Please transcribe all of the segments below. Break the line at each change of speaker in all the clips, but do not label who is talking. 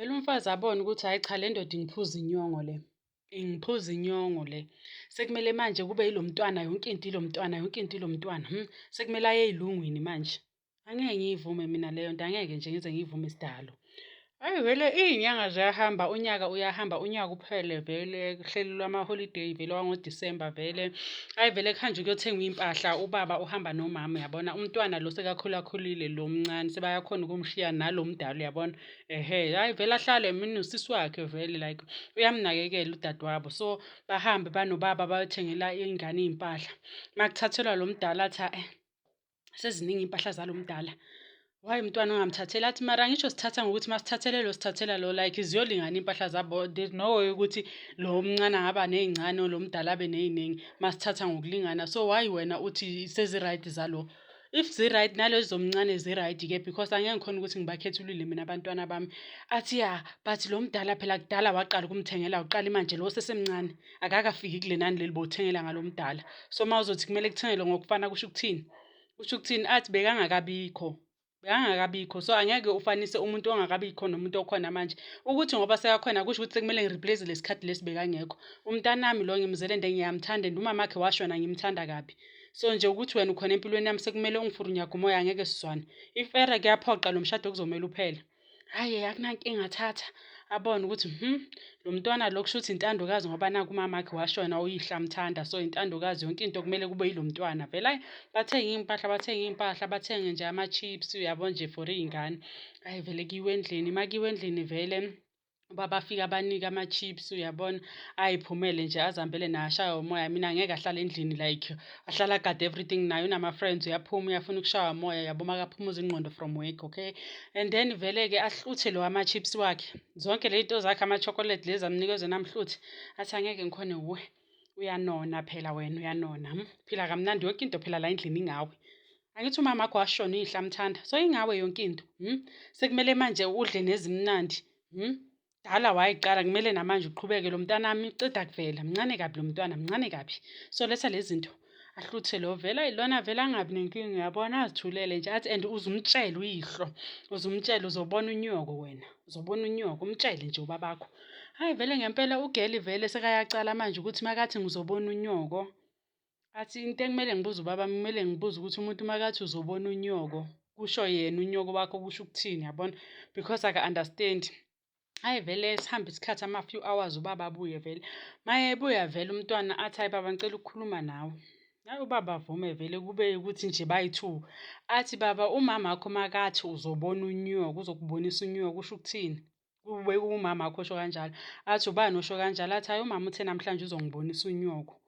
Vele umfazi abone ukuthi hhayi cha, le ndoda ingiphuza inyongo le. Ingiphuza inyongo le. Sekumele manje kube yilo mntwana yonke into ilo mntwana yonke into ilo mntwana. Sekumele aye ey'lungwini manje. Angeke ngiyivume mina leyo nto, angeke nje ngize ngiyivume isidalo. Hhayi vele iy'nyanga ziyahamba, unyaka uyahamba, unyaka uphele vele kuhleli lwama-holiday vele wangoDisemba vele. Hhayi vele kuhanjwe kuyothengwa iy'mpahla, ubaba uhamba nomama uyabona. Umntwana lo sekakhulakhulile lo mncane, sebayakhona ukumshiya nalo mdala uyabona. Hhayi vele ahlale mina nosisi wakhe vele like uyamnakekela udadewabo. So bahambe banobaba bayothengela iy'ngane iy'mpahla. Uma kuthathelwa lo mdala athi seziningi iy'mpahla zalo mdala. Why mntwana ungamthatheli? Athi mara ngisho sithatha ngokuthi sithathele lo like ziyolingana iy'mpahla zabo. There's no way ukuthi lo mncane angaba ney'ncane lo mdala abe ney'ningi masithatha ngokulingana. So why wena uthi sezi-right zalo? If zi-right nalezi zomncane zi-right-ke because angeke ngikhona ukuthi ngibakhethulile mina abantwana bami. Athi ya but lo mdala phela kudala waqala ukumthengela uqala manje lo sesemncane akakafiki kule nani leli bowuthengela ngalo mdala. So mawuzothi kumele kuthengelwe ngokufana kusho ukuthini? Kusho ukuthini? Athi bekangakabikho so angeke ufanise umuntu ongakabikho nomuntu okhona manje ukuthi ngoba sekakhona kusho ukuthi sekumele ngi-replace lesi khathi lesi bekangekho. Umntanami lo ngimzele ngiyamthanda and umama wakhe washona ngimthanda kabi. So nje ukuthi wena ukhona empilweni yami sekumele ungifurunyage umoya angeke sizwane. If kuyaphoqa lo mshado kuzomele uphele. Hhayi akunankinga thatha abone ukuthi lo mntwana lo kusho ukuthi intandokazi ngoba naku umamakhe washona uyihla amthanda so intandokazi yonke into kumele kube yilo mntwana vele. Hhayi bathenge iy'mpahla bathenge nje ama-chips uyabo nje for iy'ngane. Hhayi vele kuyiwe endlini makuyiwe endlini vele ubaba afike abanike ama-chips uyabona ay'phumele nje azihambele naye ashaye umoya. Mina angeke ahlale endlini like ahlala agade everything naye unama-friends uyaphuma uyafuna ukushaywa umoya yabo makaphumuza ingqondo from work, okay. And then vele-ke ahluthe lo ama-chips wakhe zonke le zinto zakhe ama-chocolate lezi amnikezwe namhluthe athi angeke ngikhone uyanona phela wena uyanona. Phila kamnandi yonke into phela la endlini ingawe. Angithi umama wakho washona uyihla amthanda so ingawe yonke into. Sekumele manje udle nezimnandi. Dala wayiqala kumele namanje uqhubeke lo mntanami ceda kuvela mncane kabi lo mntwana mncane kabi. So letha lezi zinto ahluthe lo vele ayilona vele angabi nenkinga uyabona azithulele nje athi and uzumtshele uyihlo uzumtshele uzobona unyoko wena uzobona unyoko umtshele nje ubabakho. Hhayi vele ngempela ugeli vele sekayacala manje ukuthi makathi ngizobona unyoko athi into ekumele ngibuze ubaba kumele ngibuze ukuthi umuntu makathi uzobona unyoko kusho yena unyoko wakho kusho ukuthini yabona because aka-understand. Hhayi vele sihambe isikhathi ama-few hours ubaba abuye vele mayebuya vele umntwana athi hayi baba ngicela ukukhuluma nawe. Hhayi ubaba avume vele kube ukuthi nje bayi-two. Athi baba umama wakho makathi uzobona unyoko uzokubonisa unyoko kusho ukuthini? Kube umama wakho osho kanjalo. Athi ubani osho kanjalo? Athi hhayi umama uthe namhlanje uzongibonisa unyoko.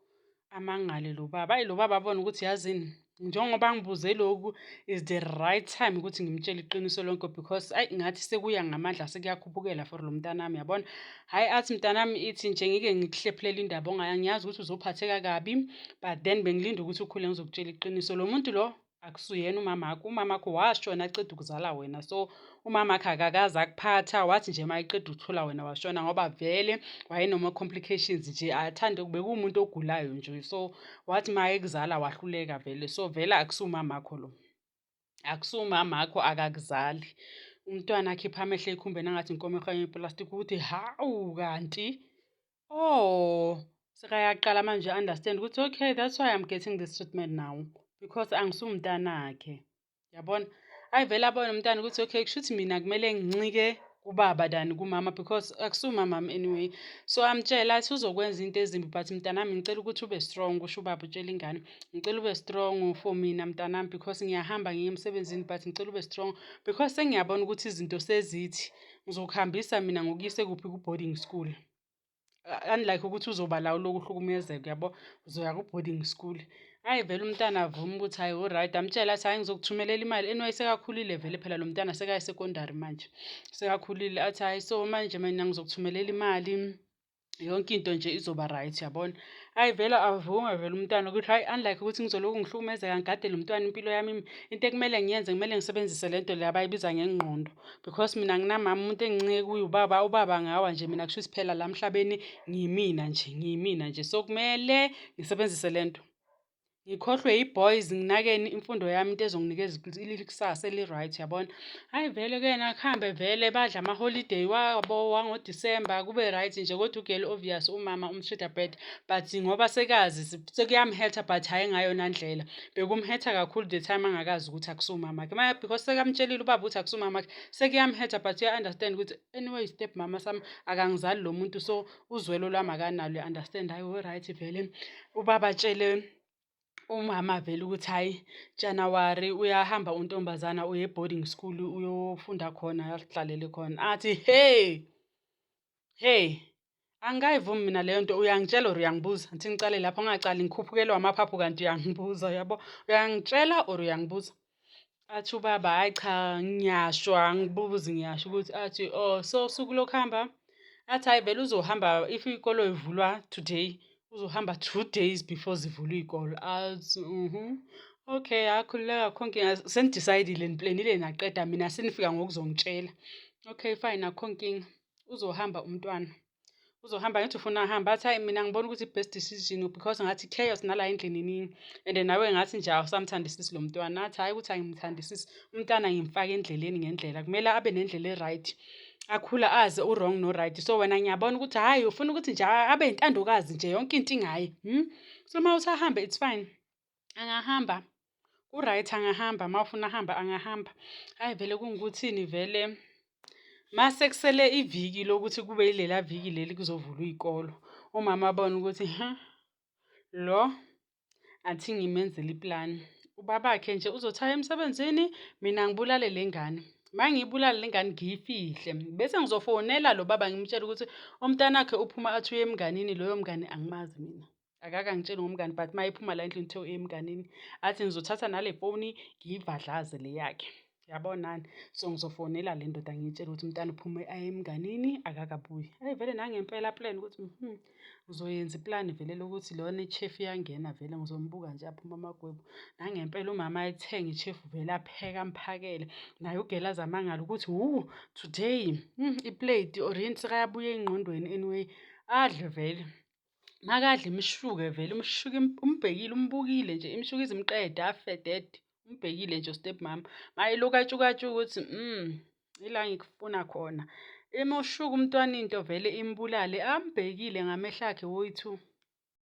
Amangale lo baba. Hhayi lo baba abone ukuthi yazini njengoba ngibuze lokhu is the right time ukuthi ngimtshele iqiniso lonke because ayi ngathi sekuya ngamandla sekuyakhuphukela for lo mntanami yabona. Hhayi athi mntanami ithi nje ngike ngikuhlephulele indaba ngiyazi ukuthi uzophatheka kabi but then bengilinda ukuthi ukhule ngizokutshela iqiniso. Lo muntu lo akusuyena umamakho. Umamakho washona aceda ukuzala wena so umamakhe akakaze akuphatha wathi nje mayeqeda ukuthola wena washona ngoba vele wayenoma-complications nje athande bekuwumuntu ogulayo nje so wathi mayekuzala wahluleka vele so vele akusumamakho lo akusumamakho akakuzali. Umntwana akhipha amehlo ekhumbeni angathi inkomo ehwanye iplastic ukuthi hawu kanti sekayaqala manje understand ukuthi okay that's why I'm getting this treatment now because angisumntanakhe yabona. Hhayi vele abone umntwana ukuthi okay kushuthi mina kumele ngincike kubaba than kumama because akusumamami anyway. So amtshela athi uzokwenza into ezimbi but mntanami ngicela ukuthi ube strong kusho ubaba utshela ingane. Ngicela ube strong for mina mntanami because ngiyahamba ngiye emsebenzini but ngicela ube strong because sengiyabona ukuthi izinto sezithi ngizokuhambisa mina ngokuyise kuphi ku-boarding school. Unlike ukuthi uzoba la ulokhu uhlukumezeka yabo uzoya ku-boarding school. Hhayi vele umntana avume ukuthi hhayi o-right amtshela athi hhayi ngizokuthumelela imali anyway sekakhulile vele phela lo mntwana sekaya-secondary manje sekakhulile athi hhayi so manje mina ngizokuthumelela imali yonke into nje izoba right yabona. Hhayi vele avume vele umntwana ukuthi hhayi unlike ukuthi ngizolokhu ngihlukumezeka ngigade lo mntwana impilo yami into ekumele ngiyenze kumele ngisebenzise le nto le abayibiza ngengqondo because mina nginamama umuntu engincike kuye ubaba. Ubaba ngawa nje mina kusho ukuthi phela la emhlabeni ngiyimina nje so kumele ngisebenzise le nto. ngikhohlwe yi-boys nginakeni imfundo yami into ezonginikeza ikusasa eli-right yabona. Hhayi vele-ke nakuhambe vele badla ama-holiday wabo wangoDisemba kube right nje kodwa ugeli obvious umama umshidabhed but ngoba sekazi sekuyamhetha but hhayi ngayona ndlela. Bekumhetha kakhulu the time angakazi ukuthi akusumamakhe because sekamtshelile ubaba ukuthi akusumamakhe sekuyamhetha but uya-understand ukuthi anyway step mama sami akangizali lo muntu so uzwelo lwami akanalo uya-understand. Hhayi we-right vele ubaba atshele umama vele ukuthi hhayi Januwari uyahamba untombazana uye boarding school uyofunda khona adlalele khona. Athi hey angikayivumi mina leyo nto uyangitshela or uyangibuza ngithi ngicale lapho ngingacali ngikhuphukelwa amaphaphu kanti uyangibuza yabo uyangitshela or uyangibuza. Athi ubaba hhayi cha ngiyashwa angibuzi ngiyasho ukuthi athi oh so usuku lokuhamba athi hhayi vele uzohamba if ikolo ivulwa today uzohamba 2 days before zivulwe iy'kole. Athi okay akhululeka akho nkinga senidicayidile niplenile naqeda mina senifika ngokuzongitshela. Okay fine akho nkinga uzohamba umntwana. Uzohamba ngithi ufuna ahamba athi hhayi mina ngibona ukuthi i-best decision because ngathi chaos nala endlini iningi and nawe ngathi nje awusamthandisisi lo mntwana. Athi hhayi ukuthi angimthandisisi umntana ngimfake endleleni ngendlela kumele abe nendlela e-right. Akhula azi u-wrong no-right so wena ngiyabona ukuthi hhayi ufuna ukuthi nje abe yintandokazi nje yonke into ingaye. So uma uthi ahambe it's fine angahamba u-right angahamba uma ufuna ahamba angahamba. Hhayi vele kungikuthini vele mase kusele iviki lokuthi kube yilela viki leli kuzovulwa iy'kolo umama abona ukuthi lo athi ngimenzele iplani. Ubabakhe nje uzothi hhayi emsebenzini mina ngibulale le ngane. Uma ngiyibulala le ngane ngiyifihle bese ngizofonela lo baba ngimtshele ukuthi umntanakhe uphuma athi uye emnganini loyo mngani angimazi mina. Akake angitsheli ngomngani but uma iphuma la endlini kuthiwa uye emnganini athi ngizothatha nale foni ngiyivadlaze le yakhe. Yabonani so ngizofonela le ndoda ngiyitshela ukuthi umntana uphume aye emnganini akakabuyi. Hhayi vele nangempela plan ukuthi ngizoyenza iplani vele lokuthi lona i-chef iyangena vele ngizombuka nje aphuma amagwebu. Nangempela umama ayithenga i-chef vele apheke amphakele naye ugela aze amangale ukuthi today iplate or yini sekayabuya ey'ngqondweni anyway adle vele. Makadla imshuke vele umshuke umbhekile umbukile nje imshuke izimqede afeded umbhekile nje step mama mayiloku atshukatshuka ukuthi ila ngikufuna khona. Uma ushuka umntwana into vele imbulale ambhekile ngamehlo akhe woyi-2.